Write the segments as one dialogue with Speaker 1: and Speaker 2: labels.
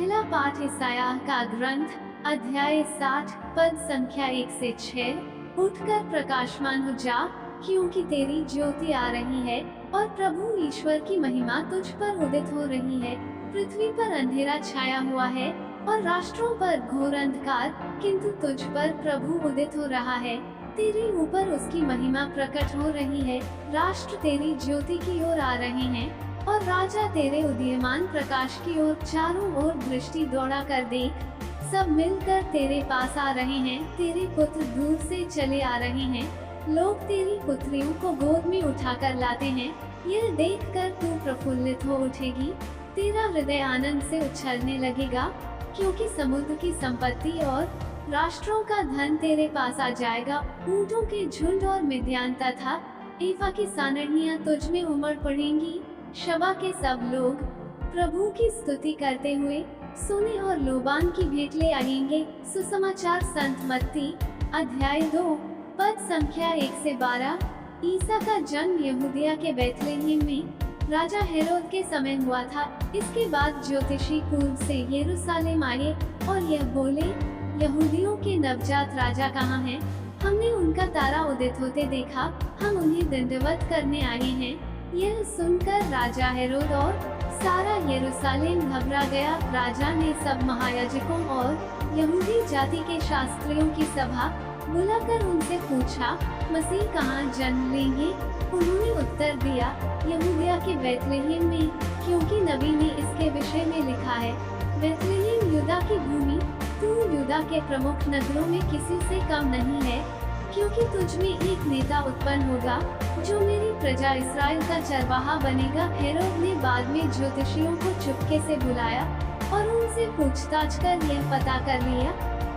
Speaker 1: पहला पाठ ईसाया का ग्रंथ, अध्याय 60, पद संख्या 1 से 6। उठकर प्रकाशमान हो जा, क्योंकि तेरी ज्योति आ रही है और प्रभु ईश्वर की महिमा तुझ पर उदित हो रही है। पृथ्वी पर अंधेरा छाया हुआ है और राष्ट्रों पर घोर अंधकार, किंतु तुझ पर प्रभु उदित हो रहा है। तेरे ऊपर उसकी महिमा प्रकट हो रही है। राष्ट्र तेरी ज्योति की ओर आ रहे हैं और राजा तेरे उदीयमान प्रकाश की ओर चारों ओर दृष्टि दौड़ा कर देख। सब मिलकर तेरे पास आ रहे हैं, तेरे पुत्र दूर से चले आ रहे हैं। लोग तेरी पुत्रियों को गोद में उठाकर लाते हैं। यह देखकर तू प्रफुल्लित हो उठेगी, तेरा हृदय आनंद से उछलने लगेगा, क्योंकि समुद्र की संपत्ति और राष्ट्रों का धन तेरे पास आ जाएगा। ऊंटों के झुंड और मिद्यान तथा एफा की सानड़ियां तुझ में उमड़ पड़ेंगी। शबा के सब लोग प्रभु की स्तुति करते हुए सोने और लोबान की भेंट ले आएंगे। सुसमाचार संत मत्ती, अध्याय 2, पद संख्या 1 से 12। ईसा का जन्म यहूदिया के बैतलहम में राजा हेरोद के समय हुआ था। इसके बाद ज्योतिषी पूर्व से यरूशलेम आए और यह बोले, यहूदियों के नवजात राजा कहाँ हैं? हमने उनका तारा उदित होते देखा, हम उन्हें दंडवत करने आए हैं। यह सुनकर राजा हेरोद और सारा यरूशलेम घबरा गया। राजा ने सब महायाजकों और यहूदी जाति के शास्त्रियों की सभा बुलाकर उनसे पूछा, मसीह कहाँ जन्म लेंगे? उन्होंने उत्तर दिया, यहूदिया के बैतलहम में, क्योंकि नबी ने इसके विषय में लिखा है, बैतलहम यूदा की भूमि, तू यूदा के प्रमुख नगरों में किसी से कम नहीं है, क्योंकि तुझ में एक नेता उत्पन्न होगा जो मेरी प्रजा इस्राएल का चरवाहा बनेगा। हेरोद ने बाद में ज्योतिषियों को चुपके से बुलाया और उनसे पूछताछ कर यह पता कर लिया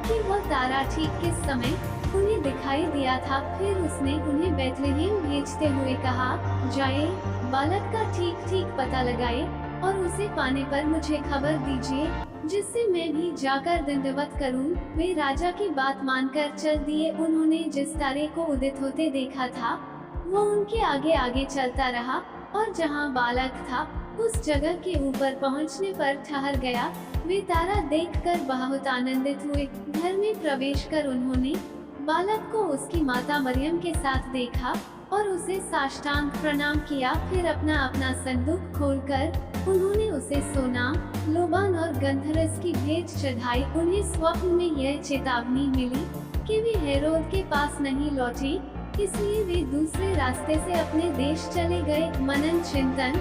Speaker 1: कि वह तारा ठीक किस समय उन्हें दिखाई दिया था। फिर उसने उन्हें बैतलहम भेजते हुए कहा, जाए, बालक का ठीक पता लगाए और उसे पाने पर मुझे खबर दीजिए, जिससे मैं भी जाकर दंडवत करूं। वे राजा की बात मानकर चल दिए। उन्होंने जिस तारे को उदित होते देखा था वो उनके आगे आगे चलता रहा और जहां बालक था उस जगह के ऊपर पहुंचने पर ठहर गया। वे तारा देखकर बहुत आनंदित हुए। घर में प्रवेश कर उन्होंने बालक को उसकी माता मरियम के साथ देखा और उसे साष्टांग प्रणाम किया। फिर अपना अपना संदूक खोलकर उन्होंने उसे सोना, लोबान और गंधरस की भेंट चढ़ाई। उन्हें स्वप्न में यह चेतावनी मिली कि वे हेरोद के पास नहीं लौटे, इसलिए वे दूसरे रास्ते से अपने देश चले गए। मनन चिंतन।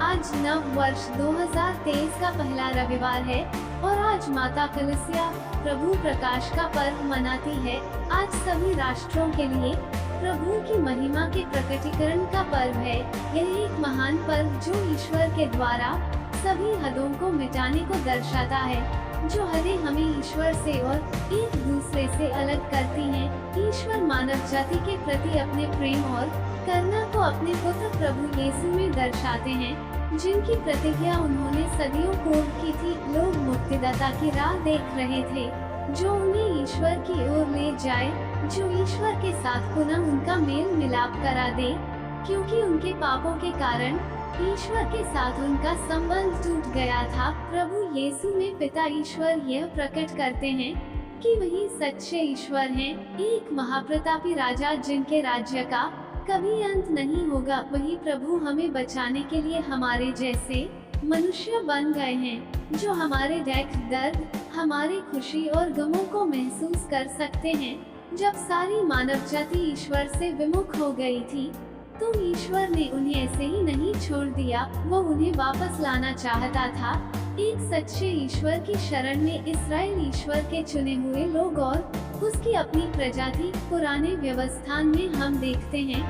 Speaker 1: आज नव वर्ष 2023 का पहला रविवार है और आज माता कलसिया प्रभु प्रकाश का पर्व मनाती है। आज सभी राष्ट्रों के लिए प्रभु की महिमा के प्रकटीकरण का पर्व है। यह एक महान पर्व जो ईश्वर के द्वारा सभी हदों को मिटाने को दर्शाता है, जो हदें हमें ईश्वर से और एक दूसरे से अलग करती हैं। ईश्वर मानव जाति के प्रति अपने प्रेम और करुणा को अपने पुत्र प्रभु यीशु में दर्शाते हैं, जिनकी प्रतिज्ञा उन्होंने सदियों पूर्व की थी। लोग मुक्तिदाता की राह देख रहे थे, जो उन्हें ईश्वर की ओर ले जाए, जो ईश्वर के साथ पुनः उनका मेल मिलाप करा दे, क्योंकि उनके पापों के कारण ईश्वर के साथ उनका संबंध टूट गया था। प्रभु यीशु में पिता ईश्वर यह प्रकट करते हैं कि वही सच्चे ईश्वर हैं, एक महाप्रतापी राजा जिनके राज्य का कभी अंत नहीं होगा। वही प्रभु हमें बचाने के लिए हमारे जैसे मनुष्य बन गए हैं, जो हमारे दुख दर्द, हमारे खुशी और गमों को महसूस कर सकते हैं। जब सारी मानव जाति ईश्वर से विमुख हो गई थी, तो ईश्वर ने उन्हें ऐसे ही नहीं छोड़ दिया, वो उन्हें वापस लाना चाहता था। एक सच्चे ईश्वर की शरण में इस्राएल ईश्वर के चुने हुए लोग और उसकी अपनी प्रजा थी। पुराने व्यवस्थान में हम देखते हैं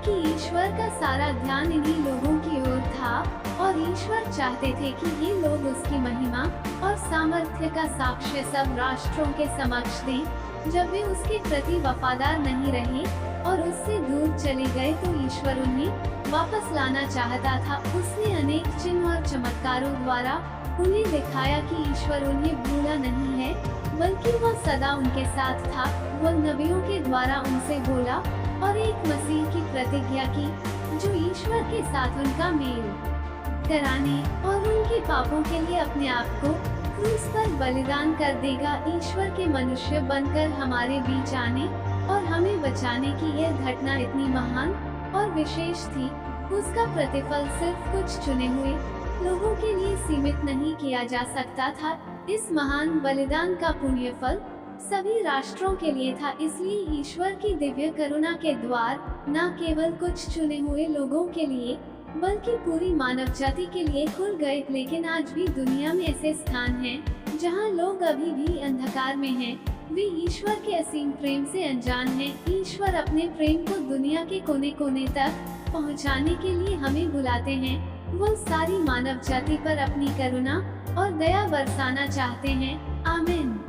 Speaker 1: कि ईश्वर का सारा ध्यान इन्हीं लोगों की ओर था और ईश्वर चाहते थे कि ये लोग उसकी महिमा और सामर्थ्य का साक्ष्य सब राष्ट्रों के समक्ष दें। जब वे उसके प्रति वफादार नहीं रहे और उससे दूर चले गए, तो ईश्वर उन्हें वापस लाना चाहता था। उसने अनेक चिन्ह और चमत्कारों द्वारा उन्हें दिखाया कि ईश्वर उन्हें भूला नहीं है, बल्कि वह सदा उनके साथ था। वह नबियों के द्वारा उनसे बोला और एक मसीह की प्रतिज्ञा की, जो ईश्वर के साथ उनका मेल कराने और उनके पापों के लिए अपने आप को क्रूस पर बलिदान कर देगा। ईश्वर के मनुष्य बनकर हमारे बीच आने और हमें बचाने की यह घटना इतनी महान और विशेष थी। उसका प्रतिफल सिर्फ कुछ चुने हुए लोगों के लिए सीमित नहीं किया जा सकता था। इस महान बलिदान का पुण्य फल सभी राष्ट्रों के लिए था। इसलिए ईश्वर की दिव्य करुणा के द्वार न केवल कुछ चुने हुए लोगों के लिए बल्कि पूरी मानव जाति के लिए खुल गए। लेकिन आज भी दुनिया में ऐसे स्थान हैं जहां लोग अभी भी अंधकार में हैं। वे ईश्वर के असीम प्रेम से अनजान हैं। ईश्वर अपने प्रेम को दुनिया के कोने कोने तक पहुंचाने के लिए हमें बुलाते हैं। वो सारी मानव जाति पर अपनी करुणा और दया बरसाना चाहते हैं। आमीन।